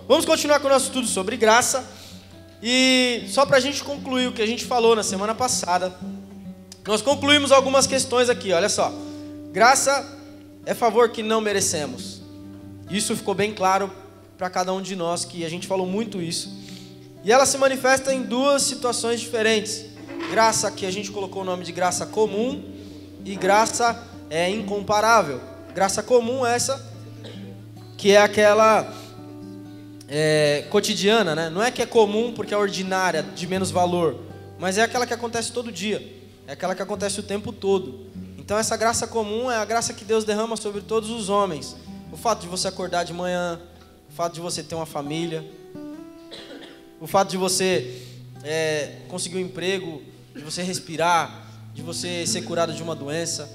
vamos continuar com o nosso estudo sobre graça. E só para a gente concluir o que a gente falou na semana passada, nós concluímos algumas questões aqui, olha só. Graça é favor que não merecemos. Isso ficou bem claro para cada um de nós, que a gente falou muito isso. E ela se manifesta em duas situações diferentes. Graça que a gente colocou o nome de graça comum e graça incomparável. Graça comum essa, que é aquela cotidiana, né? Não é que é comum porque é ordinária, de menos valor, mas é aquela que acontece todo dia. É aquela que acontece o tempo todo. Então essa graça comum é a graça que Deus derrama sobre todos os homens. O fato de você acordar de manhã, o fato de você ter uma família, o fato de você conseguir um emprego, de você respirar, de você ser curado de uma doença,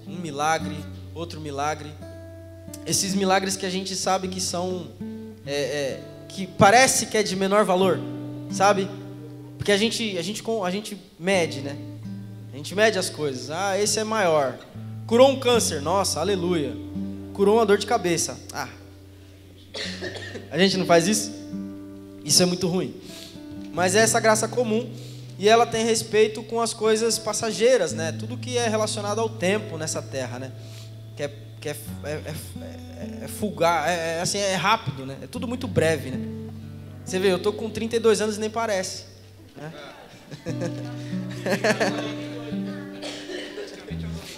um milagre, outro milagre. Esses milagres que a gente sabe que são, que parece que é de menor valor, sabe? Porque a gente mede, né? A gente mede as coisas. Ah, esse é maior. Curou um câncer, nossa, aleluia. Curou uma dor de cabeça. Ah, a gente não faz isso? Isso é muito ruim. Mas é essa graça comum e ela tem respeito com as coisas passageiras, né? Tudo que é relacionado ao tempo nessa terra, né? Que é fugaz, assim, é rápido, né? É tudo muito breve, né? Você vê, eu tô com 32 anos e nem parece, né?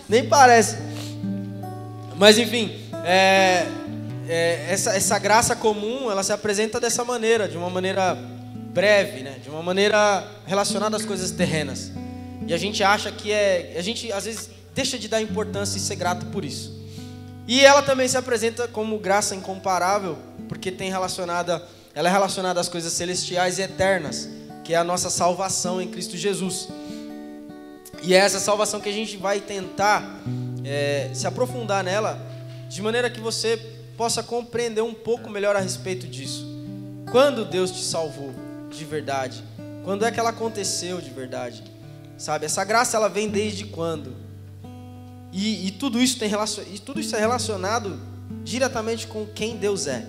Nem parece. Mas enfim, essa graça comum, ela se apresenta dessa maneira, de uma maneira breve, né? De uma maneira relacionada às coisas terrenas. E a gente acha que a gente às vezes deixa de dar importância e ser grato por isso. E ela também se apresenta como graça incomparável, porque ela é relacionada às coisas celestiais e eternas, que é a nossa salvação em Cristo Jesus. E é essa salvação que a gente vai tentar se aprofundar nela, de maneira que você possa compreender um pouco melhor a respeito disso. Quando Deus te salvou de verdade? Quando é que ela aconteceu de verdade? Sabe, essa graça ela vem desde quando? E tudo isso é relacionado diretamente com quem Deus é.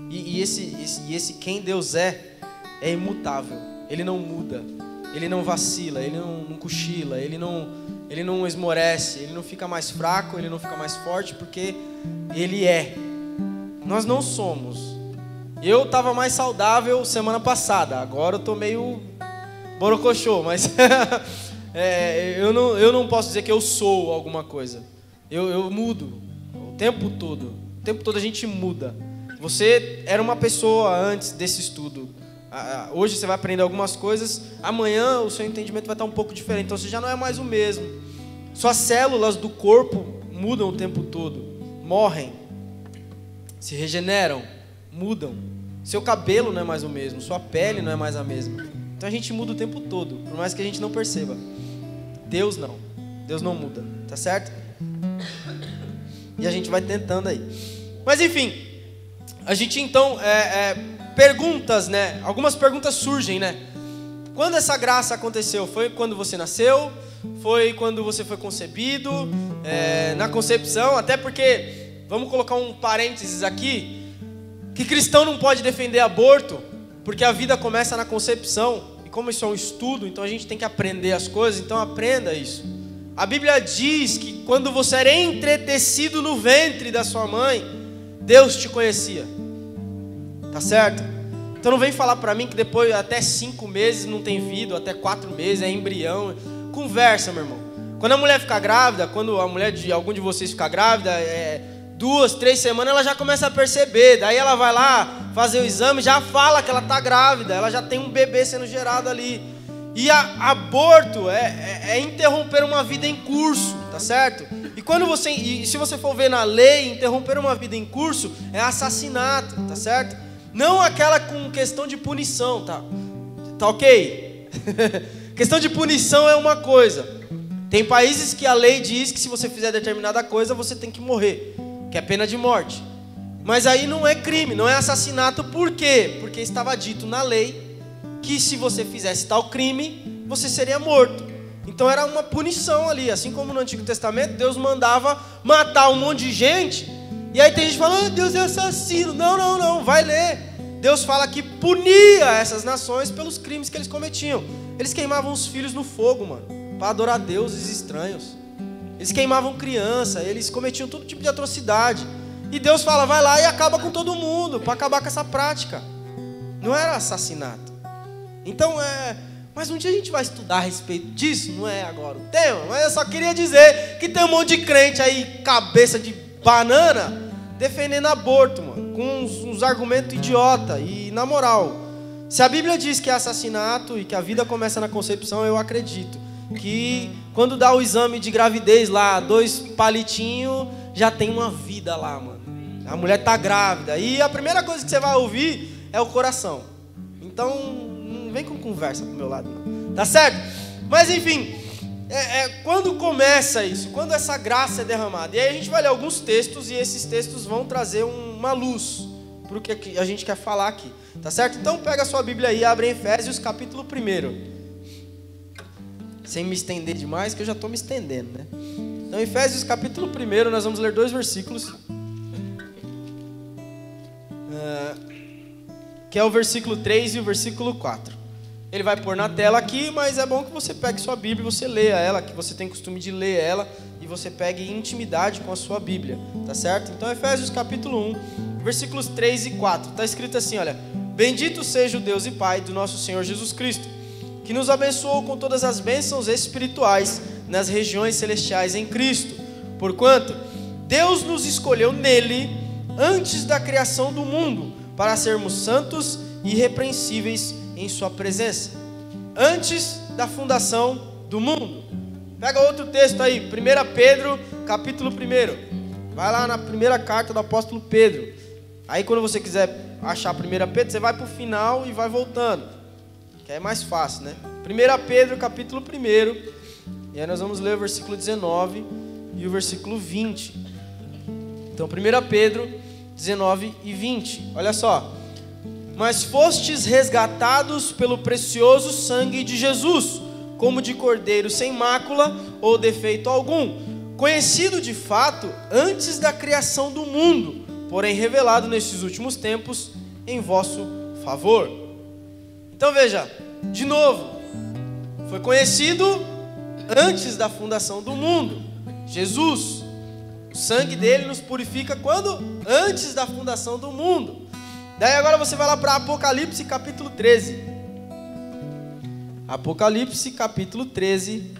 E esse quem Deus é imutável. Ele não muda. Ele não vacila, ele não cochila, ele não esmorece, ele não fica mais fraco, ele não fica mais forte, porque ele é. Nós não somos. Eu estava mais saudável semana passada, agora eu estou meio borocochô, mas eu não posso dizer que eu sou alguma coisa. Eu mudo o tempo todo. O tempo todo a gente muda. Você era uma pessoa antes desse estudo. Hoje você vai aprender algumas coisas, amanhã o seu entendimento vai estar um pouco diferente, então você já não é mais o mesmo. Suas células do corpo mudam o tempo todo, morrem, se regeneram, mudam. Seu cabelo não é mais o mesmo, sua pele não é mais a mesma. Então a gente muda o tempo todo, por mais que a gente não perceba. Deus não muda, tá certo? E a gente vai tentando aí. Mas enfim, a gente então perguntas, né? Algumas perguntas surgem, né? Quando essa graça aconteceu? Foi quando você nasceu? Foi quando você foi concebido? Na concepção? Até porque, vamos colocar um parênteses aqui, que cristão não pode defender aborto, porque a vida começa na concepção. E como isso é um estudo, então a gente tem que aprender as coisas, então aprenda isso. A Bíblia diz que quando você era entretecido no ventre da sua mãe, Deus te conhecia. Tá certo? Então não vem falar pra mim que depois até 5 meses não tem vida, até 4 meses é embrião. Conversa, meu irmão. Quando a mulher ficar grávida, quando a mulher de algum de vocês ficar grávida, 2, 3 semanas ela já começa a perceber. Daí ela vai lá fazer o exame, já fala que ela tá grávida, ela já tem um bebê sendo gerado ali. E aborto é interromper uma vida em curso, tá certo? E se você for ver na lei, interromper uma vida em curso é assassinato, tá certo? Não aquela com questão de punição, tá? Tá ok? Questão de punição é uma coisa. Tem países que a lei diz que se você fizer determinada coisa, você tem que morrer, que é pena de morte. Mas aí não é crime, não é assassinato. Por quê? Porque estava dito na lei que se você fizesse tal crime, você seria morto. Então era uma punição ali. Assim como no Antigo Testamento, Deus mandava matar um monte de gente. E aí tem gente falando, Deus é assassino. Não, vai ler. Deus fala que punia essas nações pelos crimes que eles cometiam. Eles queimavam os filhos no fogo, mano, para adorar deuses estranhos. Eles queimavam criança, eles cometiam todo tipo de atrocidade. E Deus fala, vai lá e acaba com todo mundo, para acabar com essa prática. Não era assassinato. Então mas um dia a gente vai estudar a respeito disso, não é agora o tema. Mas eu só queria dizer que tem um monte de crente aí, cabeça de banana, defendendo aborto, mano, com uns argumentos idiota. E na moral, se a Bíblia diz que é assassinato e que a vida começa na concepção, eu acredito que quando dá o exame de gravidez lá, 2 palitinhos, já tem uma vida lá, mano. A mulher tá grávida e a primeira coisa que você vai ouvir é o coração. Então, não vem com conversa pro meu lado, não. Tá certo? Mas enfim, quando começa isso? Quando essa graça é derramada? E aí a gente vai ler alguns textos e esses textos vão trazer uma luz para o que a gente quer falar aqui. Tá certo? Então pega a sua Bíblia aí e abre em Efésios capítulo 1. Sem me estender demais, que eu já estou me estendendo, né? Então, Efésios capítulo 1, nós vamos ler 2 versículos. Que é o versículo 3 e o versículo 4. Ele vai pôr na tela aqui, mas é bom que você pegue sua Bíblia e você leia ela, que você tem costume de ler ela, e você pegue intimidade com a sua Bíblia, tá certo? Então, Efésios capítulo 1, versículos 3 e 4. Está escrito assim, olha: Bendito seja o Deus e Pai do nosso Senhor Jesus Cristo, que nos abençoou com todas as bênçãos espirituais nas regiões celestiais em Cristo, porquanto Deus nos escolheu nele antes da criação do mundo, para sermos santos e irrepreensíveis em sua presença, antes da fundação do mundo. Pega outro texto aí, 1 Pedro, capítulo 1. Vai lá na primeira carta do apóstolo Pedro. Aí quando você quiser achar 1 Pedro, você vai para o final e vai voltando, que é mais fácil, né? 1 Pedro, capítulo 1. E aí nós vamos ler o versículo 19 e o versículo 20. Então, 1 Pedro 19 e 20. Olha só. Mas fostes resgatados pelo precioso sangue de Jesus, como de cordeiro sem mácula ou defeito algum, conhecido de fato antes da criação do mundo, porém revelado nestes últimos tempos em vosso favor. Então veja, de novo, foi conhecido antes da fundação do mundo. Jesus, o sangue dele nos purifica quando? Antes da fundação do mundo. Daí agora você vai lá para Apocalipse capítulo 13. Apocalipse capítulo 13.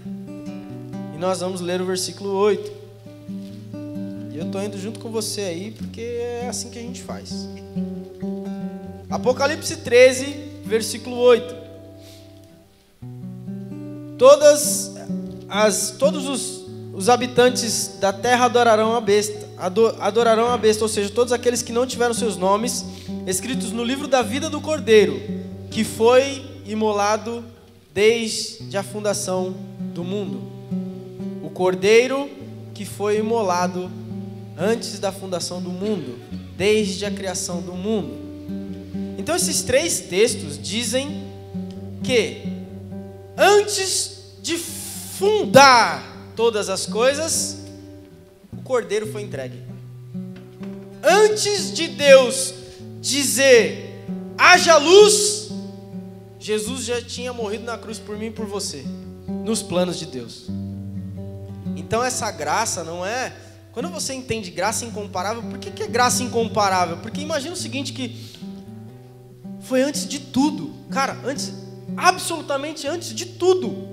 E nós vamos ler o versículo 8. E eu estou indo junto com você aí, porque é assim que a gente faz. Apocalipse 13, versículo 8. Todos os habitantes da terra adorarão a besta, ou seja, todos aqueles que não tiveram seus nomes escritos no livro da vida do Cordeiro, que foi imolado desde a fundação do mundo. O Cordeiro que foi imolado antes da fundação do mundo, desde a criação do mundo. Então esses 3 textos dizem que antes de fundar todas as coisas, o Cordeiro foi entregue. Antes de Deus dizer, haja luz, Jesus já tinha morrido na cruz por mim e por você, nos planos de Deus. Então essa graça não é... Quando você entende graça incomparável, por que é graça incomparável? Porque imagina o seguinte, que foi antes de tudo. Cara, absolutamente antes de tudo.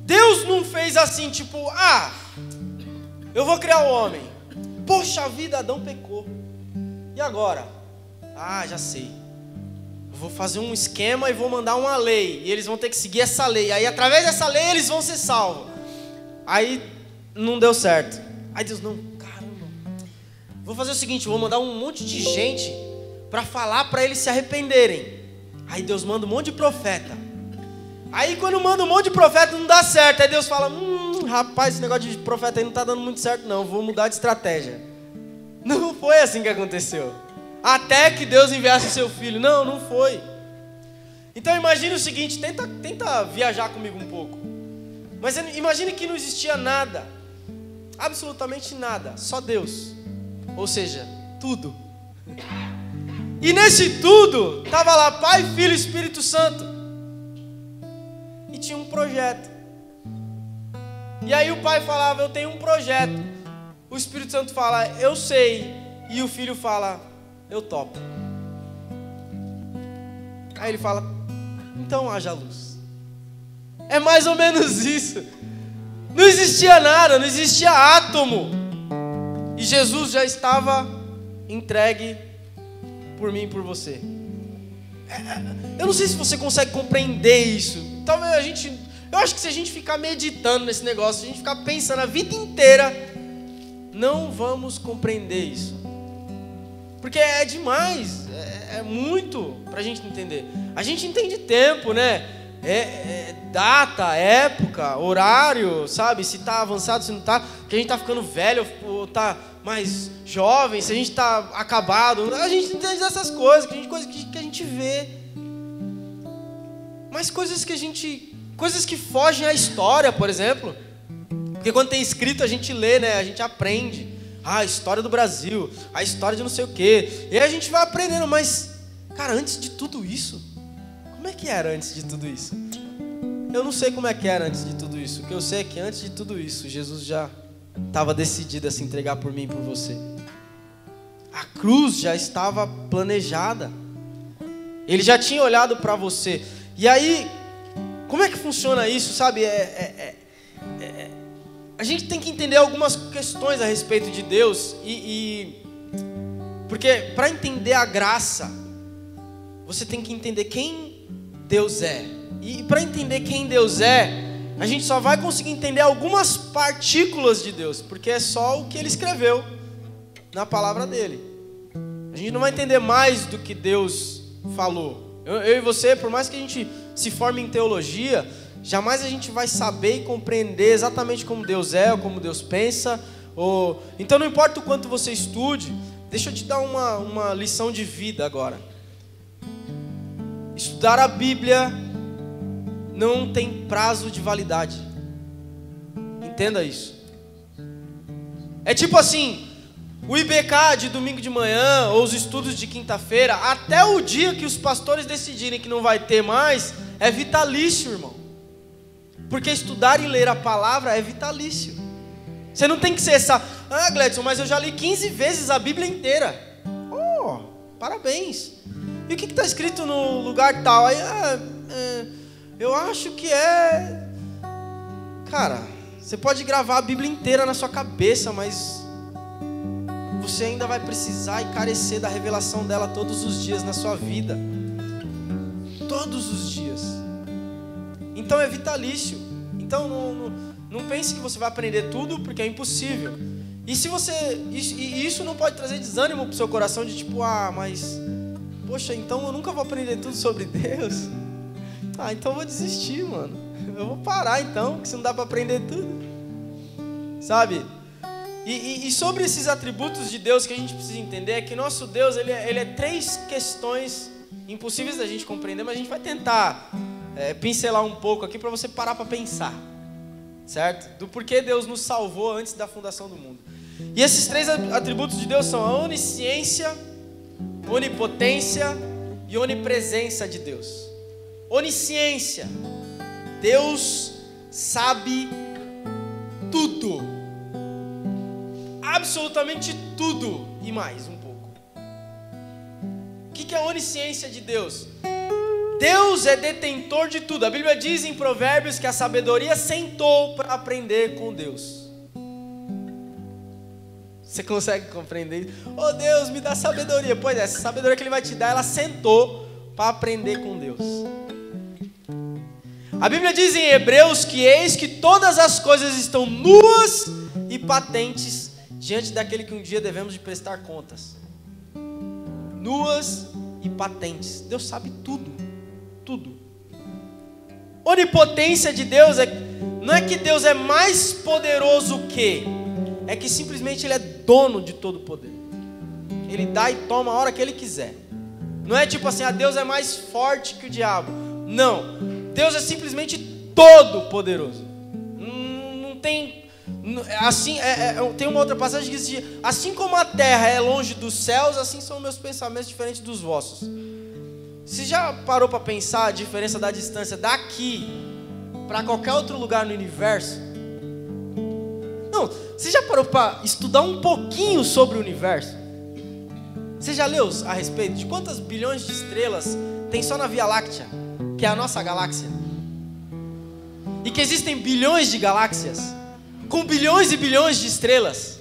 Deus não fez assim, tipo, eu vou criar o homem. Poxa vida, Adão pecou. E agora? Já sei. Eu vou fazer um esquema e vou mandar uma lei. E eles vão ter que seguir essa lei. Aí através dessa lei eles vão ser salvos. Aí não deu certo. Aí Deus, não, caramba. Vou fazer o seguinte, vou mandar um monte de gente para falar para eles se arrependerem. Aí Deus manda um monte de profeta. Aí quando manda um monte de profeta não dá certo. Aí Deus fala, rapaz, esse negócio de profeta aí não está dando muito certo não. Vou mudar de estratégia. Não foi assim que aconteceu. Até que Deus enviasse o seu filho. Não foi. Então imagine o seguinte, tenta viajar comigo um pouco. Mas imagine que não existia nada. Absolutamente nada. Só Deus. Ou seja, tudo. E nesse tudo, estava lá Pai, Filho e Espírito Santo. E tinha um projeto. E aí o Pai falava, eu tenho um projeto. O Espírito Santo fala, eu sei. E o Filho fala, eu topo. Aí ele fala, então haja luz. É mais ou menos isso. Não existia nada, não existia átomo. E Jesus já estava entregue por mim e por você. Eu não sei se você consegue compreender isso. Talvez eu acho que se a gente ficar meditando nesse negócio, se a gente ficar pensando a vida inteira, não vamos compreender isso. Porque é demais, é muito pra gente entender. A gente entende tempo, né? Data, época, horário, sabe? Se tá avançado, se não tá, que a gente tá ficando velho ou tá mais jovem, se a gente tá acabado. A gente entende dessas coisas, coisas que a gente vê. Mas coisas que fogem à história, por exemplo. Porque quando tem escrito a gente lê, né? A gente aprende. A história do Brasil, a história de não sei o quê. E aí a gente vai aprendendo, mas, cara, antes de tudo isso, como é que era antes de tudo isso? Eu não sei como é que era antes de tudo isso. O que eu sei é que antes de tudo isso, Jesus já estava decidido a se entregar por mim e por você. A cruz já estava planejada. Ele já tinha olhado para você. E aí, como é que funciona isso, sabe? A gente tem que entender algumas questões a respeito de Deus. Porque para entender a graça, você tem que entender quem Deus é. E para entender quem Deus é, a gente só vai conseguir entender algumas partículas de Deus, porque é só o que Ele escreveu na palavra dele. A gente não vai entender mais do que Deus falou. Eu e você, por mais que a gente se forme em teologia, jamais a gente vai saber e compreender exatamente como Deus é, ou como Deus pensa. Então não importa o quanto você estude, deixa eu te dar uma lição de vida agora. Estudar a Bíblia não tem prazo de validade. Entenda isso. É tipo assim, o IBK de domingo de manhã, ou os estudos de quinta-feira, até o dia que os pastores decidirem que não vai ter mais, é vitalício, irmão. Porque estudar e ler a palavra é vitalício. Você não tem que ser essa, Gledson, mas eu já li 15 vezes a Bíblia inteira. Oh, parabéns. E o que está escrito no lugar tal? Aí, eu acho que é... Cara, você pode gravar a Bíblia inteira na sua cabeça, mas você ainda vai precisar e carecer da revelação dela todos os dias na sua vida. Todos os dias. Então é vitalício. Então não pense que você vai aprender tudo, porque é impossível. E se isso não pode trazer desânimo para o seu coração de tipo, mas poxa, então eu nunca vou aprender tudo sobre Deus. Então eu vou desistir, mano. Eu vou parar então, porque se não dá para aprender tudo. Sabe? E sobre esses atributos de Deus que a gente precisa entender, é que nosso Deus, ele é 3 questões impossíveis da gente compreender, mas a gente vai tentar pincelar um pouco aqui para você parar para pensar, certo? Do porquê Deus nos salvou antes da fundação do mundo. E esses 3 atributos de Deus são a onisciência, onipotência e onipresença de Deus. Onisciência, Deus sabe tudo, absolutamente tudo e mais um pouco. O que é a onisciência de Deus? Deus é detentor de tudo. A Bíblia diz em Provérbios que a sabedoria sentou para aprender com Deus. Você consegue compreender isso? Oh Deus, me dá sabedoria. Pois é, essa sabedoria que Ele vai te dar, ela sentou para aprender com Deus. A Bíblia diz em Hebreus que eis que todas as coisas estão nuas e patentes diante daquele que um dia devemos de prestar contas. Nuas e patentes. Deus sabe tudo. Tudo. Onipotência de Deus não é que Deus é mais poderoso que, é que simplesmente Ele é dono de todo o poder. Ele dá e toma a hora que Ele quiser. Não é tipo assim, Deus é mais forte que o diabo. Não. Deus é simplesmente todo poderoso. Não tem Assim, tem uma outra passagem que diz assim: assim como a terra é longe dos céus, assim são meus pensamentos diferentes dos vossos. Você já parou para pensar a diferença da distância daqui para qualquer outro lugar no universo? Não, você já parou para estudar um pouquinho sobre o universo? Você já leu a respeito de quantas bilhões de estrelas tem só na Via Láctea, que é a nossa galáxia? E que existem bilhões de galáxias, com bilhões e bilhões de estrelas.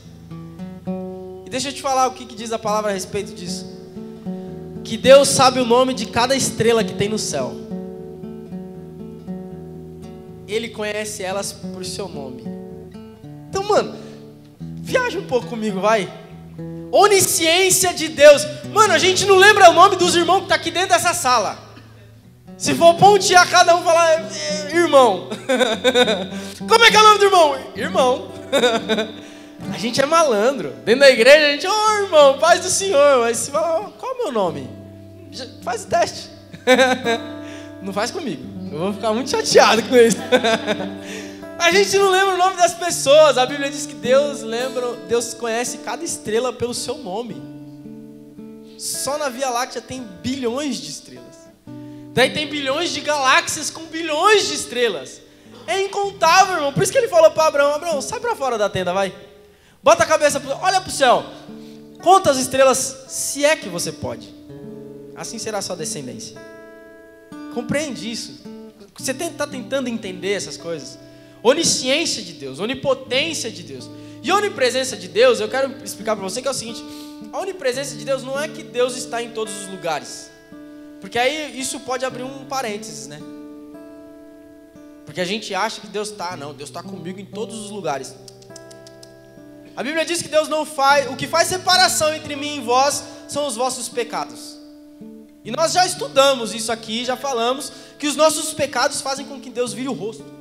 E deixa eu te falar o que diz a palavra a respeito disso. Que Deus sabe o nome de cada estrela que tem no céu. Ele conhece elas por seu nome. Então, mano, viaja um pouco comigo, vai. Onisciência de Deus. Mano, a gente não lembra o nome dos irmãos que estão aqui dentro dessa sala. Se for pontear, cada um falar irmão. Como é que é o nome do irmão? Irmão. A gente é malandro. Dentro da igreja a gente, irmão, paz do Senhor. Mas se falar, qual é o meu nome? Faz o teste. Não faz comigo. Eu vou ficar muito chateado com isso. A gente não lembra o nome das pessoas. A Bíblia diz que Deus conhece cada estrela pelo seu nome. Só na Via Láctea tem bilhões de estrelas. Daí tem bilhões de galáxias com bilhões de estrelas. É incontável, irmão. Por isso que ele falou para Abraão: Abraão, sai para fora da tenda, vai. Bota a cabeça, olha para o céu. Conta as estrelas, se é que você pode. Assim será a sua descendência. Compreende isso. Você está tentando entender essas coisas. Onisciência de Deus, onipotência de Deus e onipresença de Deus. Eu quero explicar para você que é o seguinte: a onipresença de Deus não é que Deus está em todos os lugares, porque aí isso pode abrir um parênteses, né? Porque a gente acha que Deus está, não, Deus está comigo em todos os lugares. A Bíblia diz que Deus não faz, o que faz separação entre mim e vós são os vossos pecados. E nós já estudamos isso aqui, já falamos que os nossos pecados fazem com que Deus vire o rosto.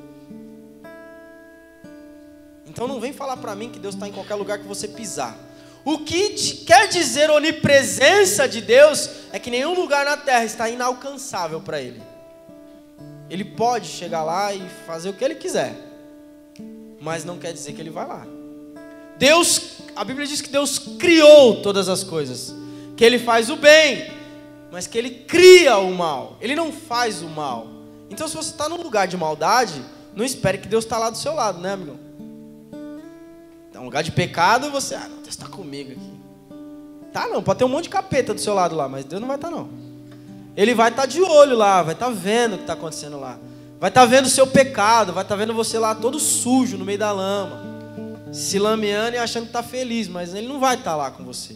Então não vem falar para mim que Deus está em qualquer lugar que você pisar. O que quer dizer onipresença de Deus é que nenhum lugar na terra está inalcançável para Ele. Ele pode chegar lá e fazer o que Ele quiser, mas não quer dizer que Ele vai lá. A Bíblia diz que Deus criou todas as coisas, que Ele faz o bem, mas que Ele cria o mal. Ele não faz o mal. Então se você está num lugar de maldade, não espere que Deus está lá do seu lado, né, amigão? Um lugar de pecado, você, não, Deus está comigo aqui. Tá não, pode ter um monte de capeta do seu lado lá, mas Deus não vai estar não. Ele vai estar de olho lá, vai estar vendo o que está acontecendo lá. Vai estar vendo o seu pecado, vai estar vendo você lá todo sujo no meio da lama, se lameando e achando que está feliz, mas Ele não vai estar lá com você.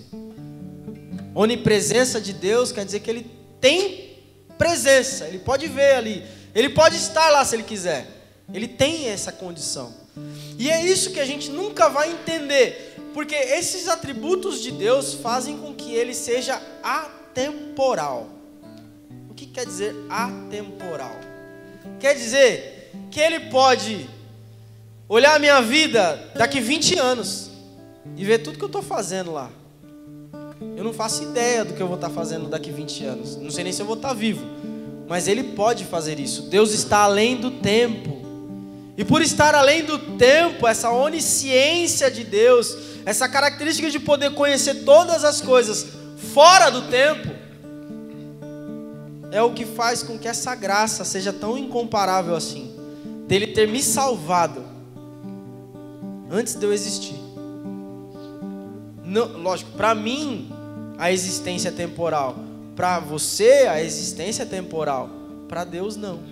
Onipresença de Deus quer dizer que Ele tem presença, Ele pode ver ali, Ele pode estar lá se Ele quiser. Ele tem essa condição. E é isso que a gente nunca vai entender, porque esses atributos de Deus fazem com que Ele seja atemporal. O que quer dizer atemporal? Quer dizer que Ele pode olhar a minha vida daqui 20 anos e ver tudo que eu estou fazendo lá. Eu não faço ideia do que eu vou estar fazendo daqui 20 anos. Não sei nem se eu vou estar vivo, mas Ele pode fazer isso. Deus está além do tempo. E por estar além do tempo, essa onisciência de Deus, essa característica de poder conhecer todas as coisas fora do tempo, é o que faz com que essa graça seja tão incomparável assim, dele ter me salvado antes de eu existir. Não, lógico, para mim a existência é temporal, para você a existência é temporal, para Deus não.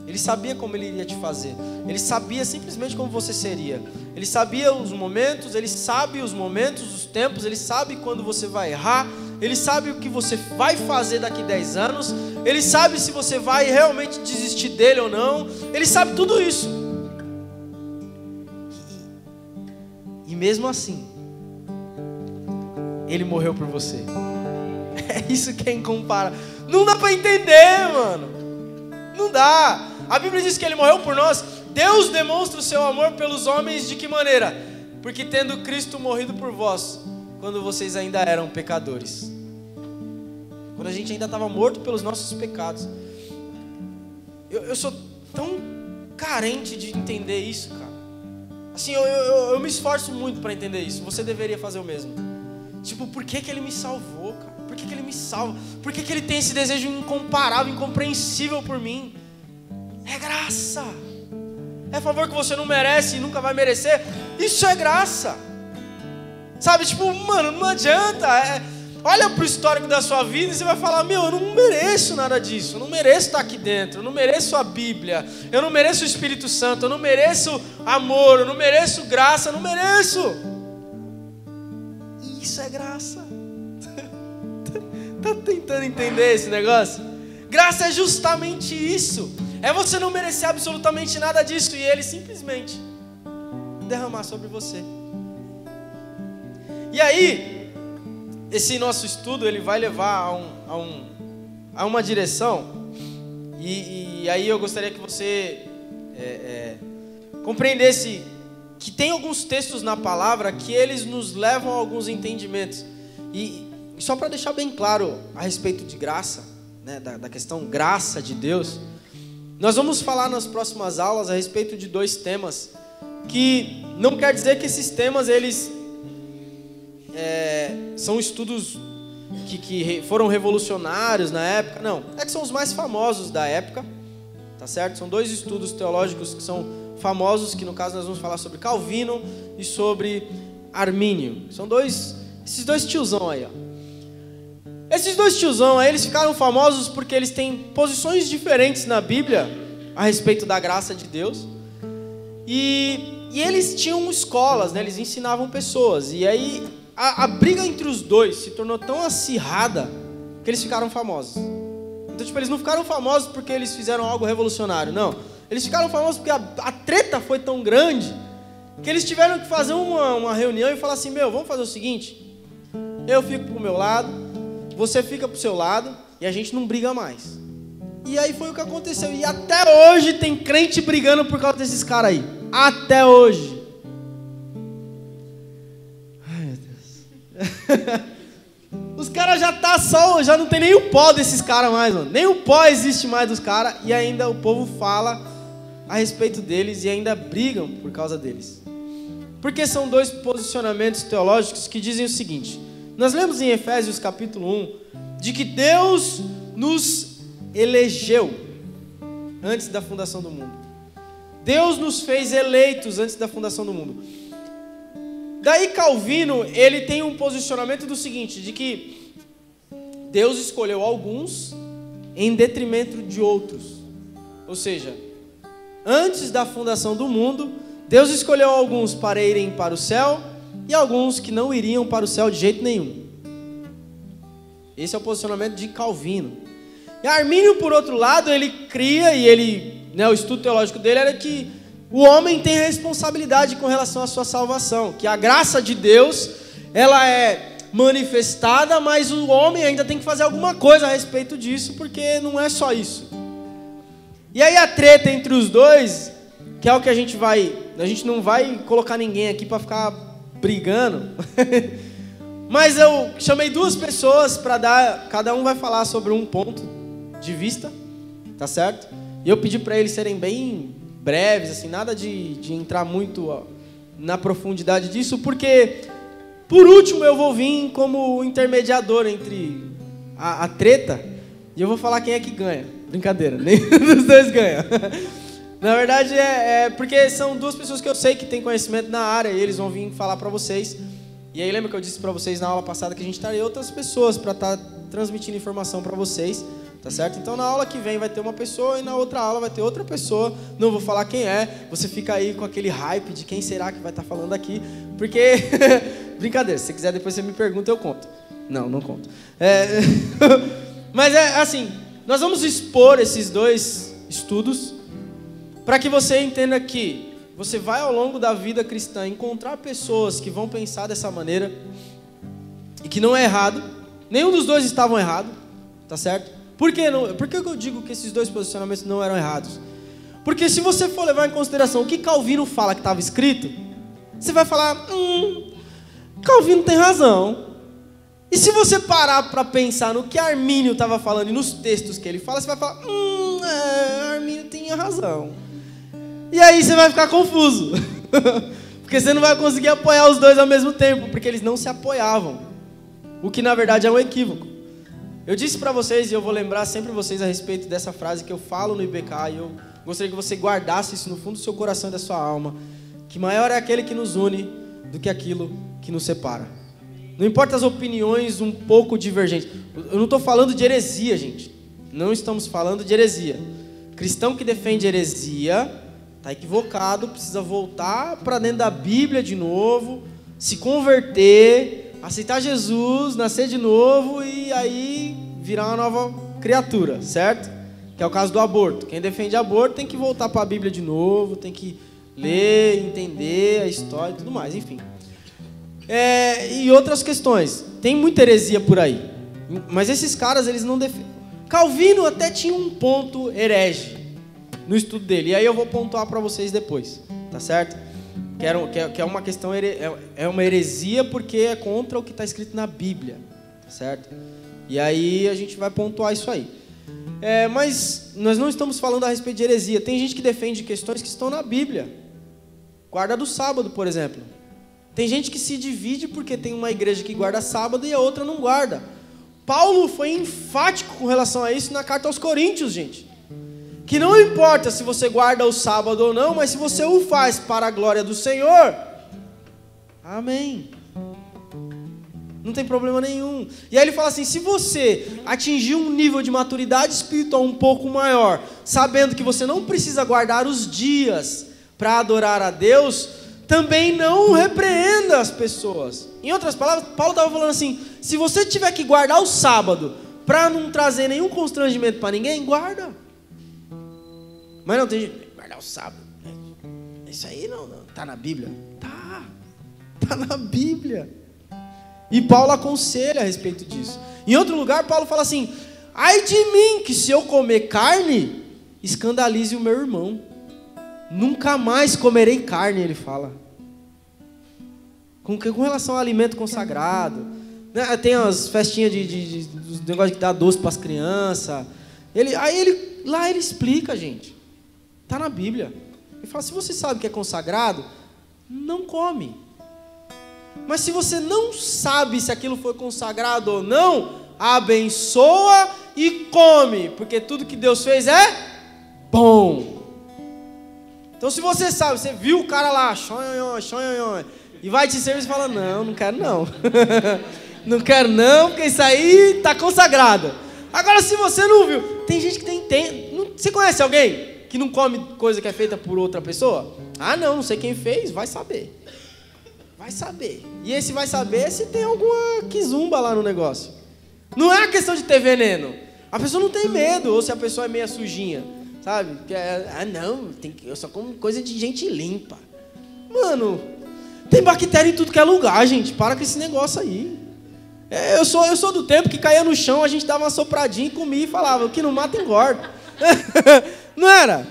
Ele sabia como Ele iria te fazer. Ele sabia simplesmente como você seria. Ele sabia os momentos, Ele sabe os momentos, os tempos. Ele sabe quando você vai errar. Ele sabe o que você vai fazer daqui 10 anos. Ele sabe se você vai realmente desistir dele ou não. Ele sabe tudo isso. E mesmo assim, Ele morreu por você. É isso que é incomparável. Não dá para entender, mano. Não dá. A Bíblia diz que Ele morreu por nós. Deus demonstra o seu amor pelos homens de que maneira? Porque tendo Cristo morrido por vós, quando vocês ainda eram pecadores. Quando a gente ainda estava morto pelos nossos pecados. Eu sou tão carente de entender isso, cara. Assim, eu me esforço muito para entender isso. Você deveria fazer o mesmo. Tipo, por que Ele me salvou, cara? Por que Ele me salva? Por que Ele tem esse desejo incomparável, incompreensível por mim? É graça. É favor que você não merece e nunca vai merecer. Isso é graça. Sabe, tipo, mano, não adianta. Olha pro histórico da sua vida e você vai falar, meu, eu não mereço nada disso. Eu não mereço estar aqui dentro. Eu não mereço a Bíblia. Eu não mereço o Espírito Santo. Eu não mereço amor. Eu não mereço graça. Eu não mereço. E isso é graça. Tá tentando entender esse negócio? Graça é justamente isso. É você não merecer absolutamente nada disso e Ele simplesmente derramar sobre você. E aí, esse nosso estudo ele vai levar a uma direção. E aí eu gostaria que você compreendesse que tem alguns textos na palavra que eles nos levam a alguns entendimentos. E só para deixar bem claro a respeito de graça, né, da questão graça de Deus, nós vamos falar nas próximas aulas a respeito de 2 temas, que não quer dizer que esses temas eles são estudos que foram revolucionários na época, não, é que são os mais famosos da época, tá certo? São 2 estudos teológicos que são famosos, que no caso nós vamos falar sobre Calvino e sobre Armínio. São esses 2 tiozão aí, ó. Esses 2 tiozão aí, eles ficaram famosos porque eles têm posições diferentes na Bíblia a respeito da graça de Deus. E eles tinham escolas, né? Eles ensinavam pessoas. E aí a briga entre os 2 se tornou tão acirrada que eles ficaram famosos. Então, tipo, eles não ficaram famosos porque eles fizeram algo revolucionário, não. Eles ficaram famosos porque a treta foi tão grande que eles tiveram que fazer uma reunião e falar assim, meu, vamos fazer o seguinte, eu fico pro meu lado, você fica pro seu lado e a gente não briga mais. E aí foi o que aconteceu. E até hoje tem crente brigando por causa desses caras aí. Até hoje. Ai, meu Deus. Os caras já não tem nem o pó desses caras mais, mano. Nem o pó existe mais dos caras. E ainda o povo fala a respeito deles e ainda brigam por causa deles. Porque são 2 posicionamentos teológicos que dizem o seguinte. Nós lemos em Efésios capítulo 1 de que Deus nos elegeu antes da fundação do mundo. Deus nos fez eleitos antes da fundação do mundo. Daí Calvino, ele tem um posicionamento do seguinte, de que Deus escolheu alguns em detrimento de outros. Ou seja, antes da fundação do mundo, Deus escolheu alguns para irem para o céu e alguns que não iriam para o céu de jeito nenhum. Esse é o posicionamento de Calvino. E Armínio, por outro lado, ele cria, e o estudo teológico dele era que o homem tem responsabilidade com relação à sua salvação, que a graça de Deus, ela é manifestada, mas o homem ainda tem que fazer alguma coisa a respeito disso, porque não é só isso. E aí a treta entre os 2, que é o que a gente não vai colocar ninguém aqui para ficar brigando, mas eu chamei 2 pessoas para cada um vai falar sobre um ponto de vista, tá certo? E eu pedi para eles serem bem breves, assim, nada de entrar muito na profundidade disso, porque por último eu vou vir como intermediador entre a treta e eu vou falar quem é que ganha. Brincadeira, nenhum dos 2 ganha. Na verdade porque são 2 pessoas que eu sei que têm conhecimento na área e eles vão vir falar para vocês. E aí lembra que eu disse para vocês na aula passada que a gente traria outras pessoas para estar transmitindo informação para vocês, tá certo? Então na aula que vem vai ter uma pessoa e na outra aula vai ter outra pessoa, não vou falar quem é, você fica aí com aquele hype de quem será que vai estar falando aqui, porque, brincadeira, se você quiser depois você me pergunta, eu conto. Não conto. Mas é assim, nós vamos expor esses 2 estudos para que você entenda que você vai ao longo da vida cristã encontrar pessoas que vão pensar dessa maneira e que não é errado, nenhum dos 2 estavam errados, tá certo? Por que eu digo que esses 2 posicionamentos não eram errados? Porque se você for levar em consideração o que Calvino fala que estava escrito, você vai falar, Calvino tem razão. E se você parar para pensar no que Armínio estava falando e nos textos que ele fala, você vai falar, Armínio tinha razão. E aí você vai ficar confuso. Porque você não vai conseguir apoiar os dois ao mesmo tempo, porque eles não se apoiavam. O que na verdade é um equívoco. Eu disse para vocês, e eu vou lembrar sempre vocês a respeito dessa frase que eu falo no IBK, e eu gostaria que você guardasse isso no fundo do seu coração e da sua alma, que maior é aquele que nos une do que aquilo que nos separa. Não importa as opiniões um pouco divergentes. Eu não estou falando de heresia, gente. Não estamos falando de heresia. Cristão que defende heresia está equivocado, precisa voltar para dentro da Bíblia de novo, se converter, aceitar Jesus, nascer de novo e aí virar uma nova criatura, certo? Que é o caso do aborto. Quem defende aborto tem que voltar para a Bíblia de novo, tem que ler, entender a história e tudo mais, enfim. E outras questões. Tem muita heresia por aí. Mas esses caras, eles não defendem. Calvino até tinha um ponto herege no estudo dele. E aí eu vou pontuar para vocês depois. Tá certo? Que é uma questão... É uma heresia porque é contra o que está escrito na Bíblia. Tá certo? E aí a gente vai pontuar isso aí. Mas nós não estamos falando a respeito de heresia. Tem gente que defende questões que estão na Bíblia. Guarda do sábado, por exemplo. Tem gente que se divide porque tem uma igreja que guarda sábado e a outra não guarda. Paulo foi enfático com relação a isso na carta aos Coríntios, gente. Que não importa se você guarda o sábado ou não, mas se você o faz para a glória do Senhor, amém. Não tem problema nenhum. E aí ele fala assim, se você atingir um nível de maturidade espiritual um pouco maior, sabendo que você não precisa guardar os dias para adorar a Deus, também não repreenda as pessoas. Em outras palavras, Paulo estava falando assim, se você tiver que guardar o sábado para não trazer nenhum constrangimento para ninguém, guarda. Mas não tem gente, guardar o sábado. Isso aí não está na Bíblia. Tá na Bíblia. E Paulo aconselha a respeito disso. Em outro lugar, Paulo fala assim, ai de mim, que se eu comer carne, escandalize o meu irmão. Nunca mais comerei carne, ele fala. Com relação ao alimento consagrado, né? Tem as festinhas de negócio de dar doce para as crianças. Lá ele explica, gente. Está na Bíblia. Ele fala, se você sabe que é consagrado, não come. Mas se você não sabe se aquilo foi consagrado ou não, abençoa e come, porque tudo que Deus fez é bom. Então se você sabe, você viu o cara lá, xonhonhon, e vai te servir e fala, não quero não. Não quero não, porque isso aí está consagrado. Agora se você não viu, tem gente que tem. Você conhece alguém que não come coisa que é feita por outra pessoa? Ah não sei quem fez, vai saber. Vai saber. E esse vai saber se tem alguma quizumba lá no negócio. Não é a questão de ter veneno. A pessoa não tem medo, ou se a pessoa é meia sujinha. Sabe? Eu só como coisa de gente limpa. Mano, tem bactéria em tudo que é lugar, gente. Para com esse negócio aí. Eu sou do tempo que caía no chão, a gente dava uma sopradinha e comia e falava, o que não mata engorda. Não era?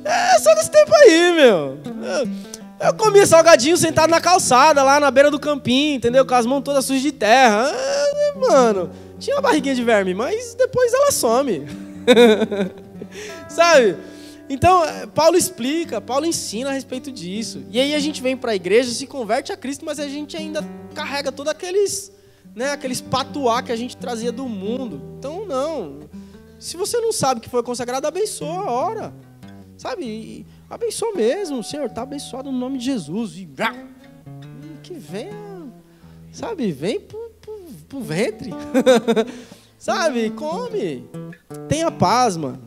É só desse tempo aí, meu. Eu comia salgadinho sentado na calçada, lá na beira do campinho, entendeu? Com as mãos todas sujas de terra. Mano, tinha uma barriguinha de verme, mas depois ela some. Sabe? Então, Paulo explica, Paulo ensina a respeito disso. E aí a gente vem para a igreja, se converte a Cristo, mas a gente ainda carrega todos aqueles patuá que a gente trazia do mundo. Então, não. Se você não sabe que foi consagrado, abençoa a hora. Sabe? E abençoa mesmo. O Senhor está abençoado no nome de Jesus. E que venha, sabe? Vem pro ventre. Sabe? Come. Tenha paz, mano.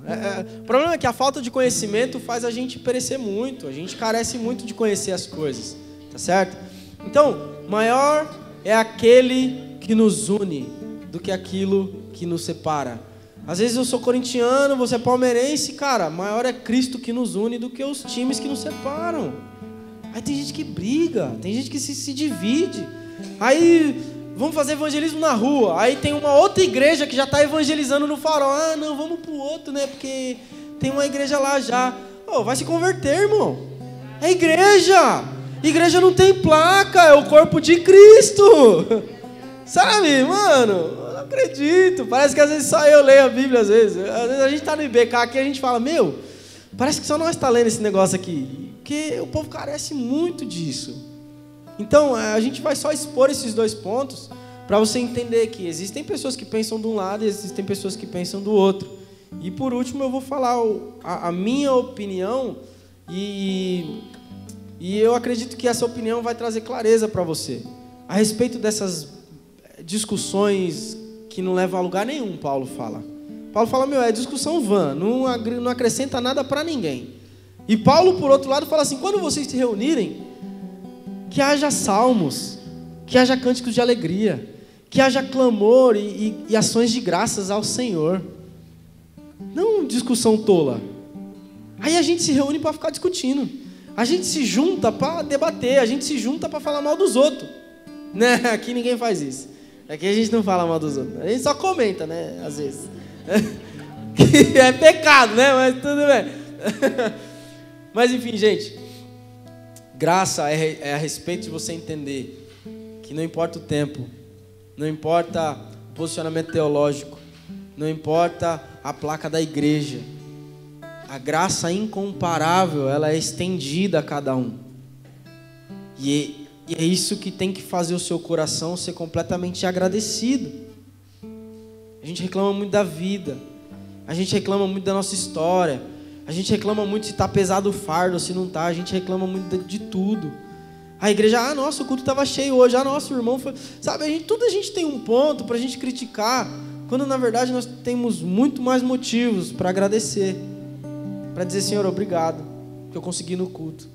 O problema é que a falta de conhecimento faz a gente perecer muito. A gente carece muito de conhecer as coisas. Tá certo? Então, maior é aquele que nos une do que aquilo que nos separa. Às vezes eu sou corintiano, você é palmeirense, cara, maior é Cristo que nos une do que os times que nos separam. Aí tem gente que briga, tem gente que se divide. Aí vamos fazer evangelismo na rua, aí tem uma outra igreja que já está evangelizando no farol. Ah, não, vamos pro outro, né, porque tem uma igreja lá já. Vai se converter, irmão. É igreja. Igreja não tem placa, é o corpo de Cristo. Sabe, mano? Eu não acredito. Parece que às vezes só eu leio a Bíblia, às vezes. Às vezes a gente tá no IBK aqui e a gente fala, parece que só nós tá lendo esse negócio aqui. Porque o povo carece muito disso. Então, a gente vai só expor esses 2 pontos para você entender que existem pessoas que pensam de um lado e existem pessoas que pensam do outro. E por último eu vou falar a minha opinião e eu acredito que essa opinião vai trazer clareza para você. A respeito dessas discussões que não levam a lugar nenhum, Paulo fala. Paulo fala, é discussão vã, não acrescenta nada para ninguém. E Paulo, por outro lado, fala assim, quando vocês se reunirem, que haja salmos, que haja cânticos de alegria, que haja clamor e ações de graças ao Senhor. Não discussão tola. Aí a gente se reúne para ficar discutindo. A gente se junta para debater, a gente se junta para falar mal dos outros. Né? Aqui ninguém faz isso. Aqui a gente não fala mal dos outros. A gente só comenta, né? Às vezes. É pecado, né? Mas tudo bem. Mas enfim, gente. Graça é a respeito de você entender que não importa o tempo, não importa o posicionamento teológico, não importa a placa da igreja. A graça incomparável, ela é estendida a cada um. E é isso que tem que fazer o seu coração ser completamente agradecido. A gente reclama muito da vida. A gente reclama muito da nossa história. A gente reclama muito se está pesado o fardo ou se não está. A gente reclama muito de tudo. A igreja, nossa, o culto estava cheio hoje. Nossa, o irmão foi... Sabe, tudo a gente tem um ponto para a gente criticar. Quando na verdade nós temos muito mais motivos para agradecer. Para dizer, Senhor, obrigado, que eu consegui no culto.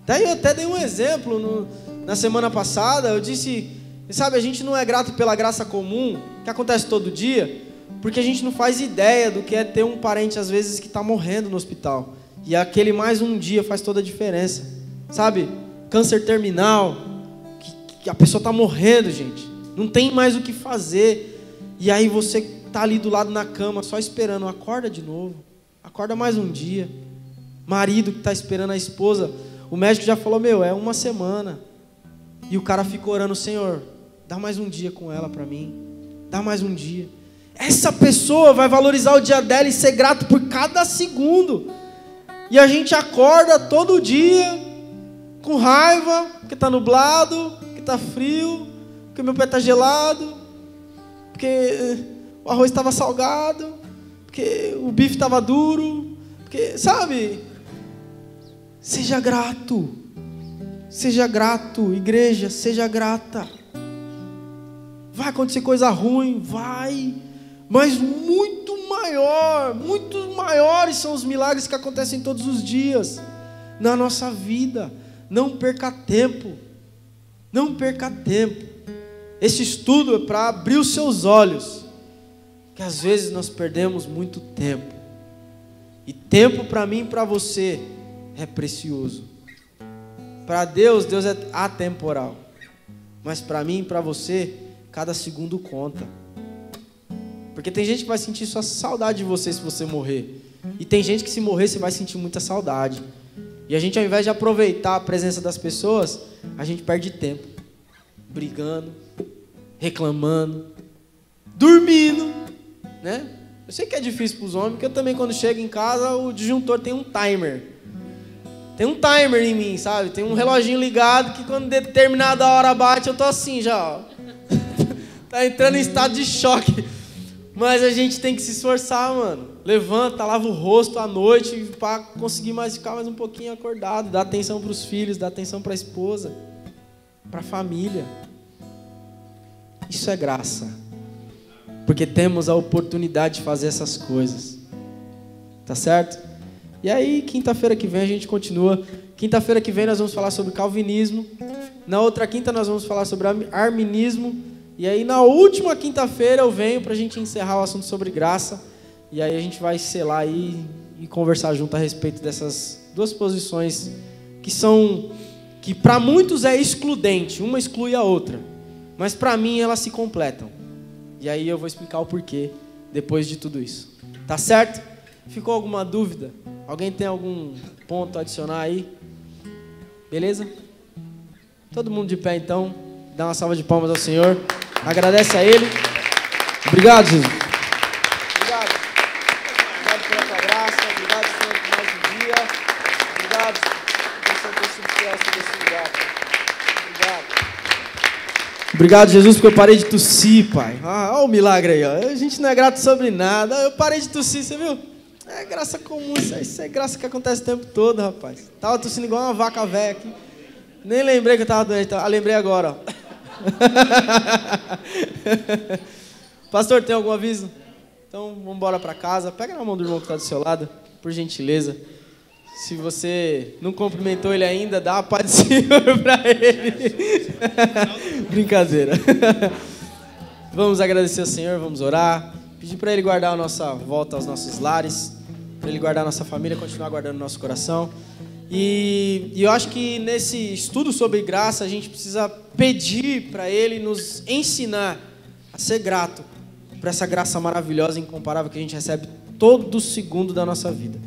Daí eu até dei um exemplo na semana passada. Eu disse, sabe, a gente não é grato pela graça comum, que acontece todo dia, porque a gente não faz ideia do que é ter um parente, às vezes, que está morrendo no hospital. E aquele mais um dia faz toda a diferença. Sabe, câncer terminal, que a pessoa está morrendo, gente. Não tem mais o que fazer. E aí você está ali do lado na cama, só esperando, acorda de novo. Acorda mais um dia. Marido que está esperando a esposa, o médico já falou, é 1 semana. E o cara fica orando, Senhor, dá mais um dia com ela para mim. Dá mais um dia. Essa pessoa vai valorizar o dia dela e ser grato por cada segundo. E a gente acorda todo dia com raiva, porque está nublado, porque está frio, porque meu pé está gelado, porque o arroz estava salgado, porque o bife estava duro, porque, sabe? Seja grato, igreja, seja grata. Vai acontecer coisa ruim, vai, mas muito maiores são os milagres que acontecem todos os dias na nossa vida. Não perca tempo, Esse estudo é para abrir os seus olhos, que às vezes nós perdemos muito tempo. E tempo para mim e para você é precioso. Para Deus é atemporal. Mas para mim e para você, cada segundo conta. Porque tem gente que vai sentir só saudade de você se você morrer. E tem gente que se morrer você vai sentir muita saudade. E a gente, ao invés de aproveitar a presença das pessoas, a gente perde tempo. Brigando, reclamando, dormindo. Né? Eu sei que é difícil para os homens, porque eu também, quando chego em casa, o disjuntor tem um timer. Tem um timer em mim, sabe? Tem um reloginho ligado que quando determinada hora bate, eu tô assim já, ó. Tá entrando em estado de choque. Mas a gente tem que se esforçar, mano. Levanta, lava o rosto à noite para conseguir ficar mais um pouquinho acordado. Dá atenção para os filhos, dá atenção para a esposa, para a família. Isso é graça. Porque temos a oportunidade de fazer essas coisas. Tá certo? E aí, quinta-feira que vem a gente continua. Quinta-feira que vem nós vamos falar sobre calvinismo. Na outra quinta nós vamos falar sobre arminismo. E aí na última quinta-feira eu venho para a gente encerrar o assunto sobre graça. E aí a gente vai selar aí e conversar junto a respeito dessas 2 posições que para muitos é excludente. Uma exclui a outra. Mas para mim elas se completam. E aí eu vou explicar o porquê depois de tudo isso. Tá certo? Ficou alguma dúvida? Alguém tem algum ponto a adicionar aí? Beleza? Todo mundo de pé então. Dá uma salva de palmas ao Senhor. Agradece a Ele. Obrigado, Jesus. Obrigado. Obrigado pela tua graça. Obrigado, Senhor, por mais um dia. Obrigado. Obrigado, Jesus, porque eu parei de tossir, Pai. Olha o milagre aí, ó. A gente não é grato sobre nada. Eu parei de tossir, você viu? É graça comum, isso é graça que acontece o tempo todo, rapaz. Tava tossindo igual uma vaca velha aqui. Nem lembrei que eu tava doente. Lembrei agora, ó. Pastor, tem algum aviso? Então, vamos embora para casa. Pega na mão do irmão que está do seu lado, por gentileza. Se você não cumprimentou ele ainda, dá a paz do Senhor para ele. Brincadeira. Vamos agradecer ao Senhor, vamos orar. Pedir para Ele guardar a nossa volta aos nossos lares, para Ele guardar a nossa família, continuar guardando o nosso coração. E eu acho que nesse estudo sobre graça, a gente precisa pedir para Ele nos ensinar a ser grato por essa graça maravilhosa e incomparável que a gente recebe todo segundo da nossa vida.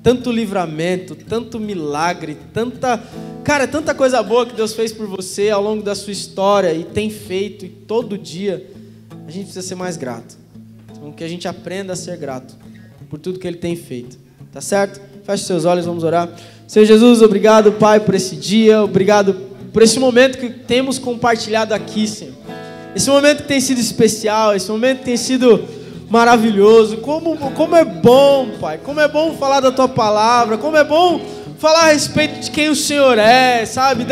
Tanto livramento, tanto milagre, tanta coisa boa que Deus fez por você ao longo da sua história e tem feito, e todo dia a gente precisa ser mais grato. Então que a gente aprenda a ser grato por tudo que Ele tem feito, tá certo? Feche seus olhos, vamos orar. Senhor Jesus, obrigado, Pai, por esse dia, obrigado por esse momento que temos compartilhado aqui, Senhor. Esse momento que tem sido especial, esse momento que tem sido maravilhoso. Como é bom, Pai, como é bom falar da Tua palavra, como é bom falar a respeito de quem o Senhor é, sabe?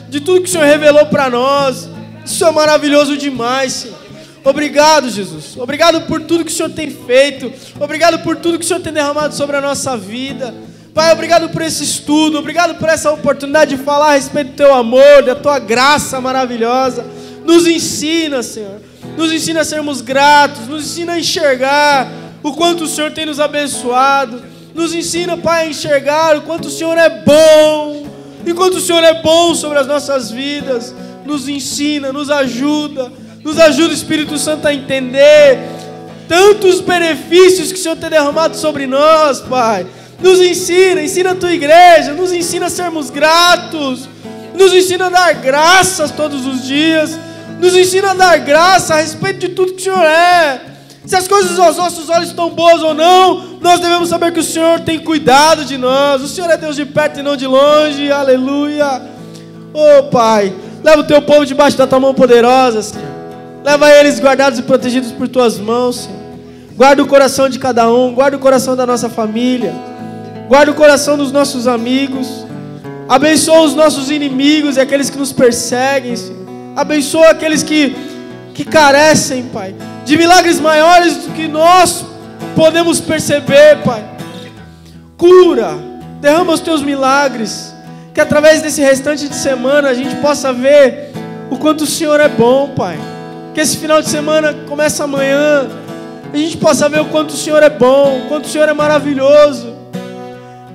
De tudo que o Senhor revelou para nós. Isso é maravilhoso demais, Senhor. Obrigado, Jesus. Obrigado por tudo que o Senhor tem feito. Obrigado por tudo que o Senhor tem derramado sobre a nossa vida. Pai, obrigado por esse estudo. Obrigado por essa oportunidade de falar a respeito do Teu amor, da Tua graça maravilhosa. Nos ensina, Senhor. Nos ensina a sermos gratos. Nos ensina a enxergar o quanto o Senhor tem nos abençoado. Nos ensina, Pai, a enxergar o quanto o Senhor é bom. E quanto o Senhor é bom sobre as nossas vidas. Nos ensina, nos ajuda. Nos ajuda, Espírito Santo, a entender tantos benefícios que o Senhor tem derramado sobre nós, Pai. Nos ensina a Tua igreja, nos ensina a sermos gratos, nos ensina a dar graças todos os dias, nos ensina a dar graça a respeito de tudo que o Senhor é. Se as coisas aos nossos olhos estão boas ou não, nós devemos saber que o Senhor tem cuidado de nós. O Senhor é Deus de perto e não de longe, aleluia. Oh, Pai, leva o Teu povo debaixo da Tua mão poderosa, Senhor. Leva eles guardados e protegidos por Tuas mãos, Senhor. Guarda o coração de cada um, guarda o coração da nossa família, guarda o coração dos nossos amigos. Abençoa os nossos inimigos e aqueles que nos perseguem, Senhor. Abençoa aqueles que carecem, Pai, de milagres maiores do que nós podemos perceber, Pai. Cura, derrama os Teus milagres, que através desse restante de semana a gente possa ver o quanto o Senhor é bom, Pai. Que esse final de semana começa amanhã, a gente possa ver o quanto o Senhor é bom, o quanto o Senhor é maravilhoso.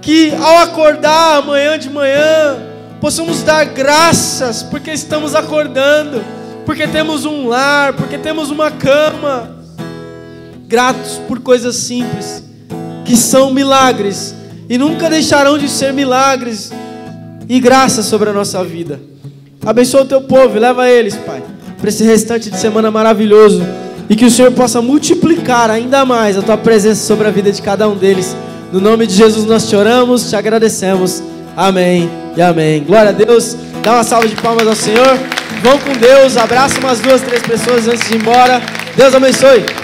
Que ao acordar amanhã de manhã, possamos dar graças, porque estamos acordando, porque temos um lar, porque temos uma cama. Gratos por coisas simples, que são milagres, e nunca deixarão de ser milagres, e graças sobre a nossa vida. Abençoa o Teu povo e leva eles, Pai, para esse restante de semana maravilhoso, e que o Senhor possa multiplicar ainda mais a Tua presença sobre a vida de cada um deles. No nome de Jesus nós te oramos, te agradecemos. Amém e amém. Glória a Deus. Dá uma salva de palmas ao Senhor. Vão com Deus. Abraça umas 2, 3 pessoas antes de ir embora. Deus abençoe.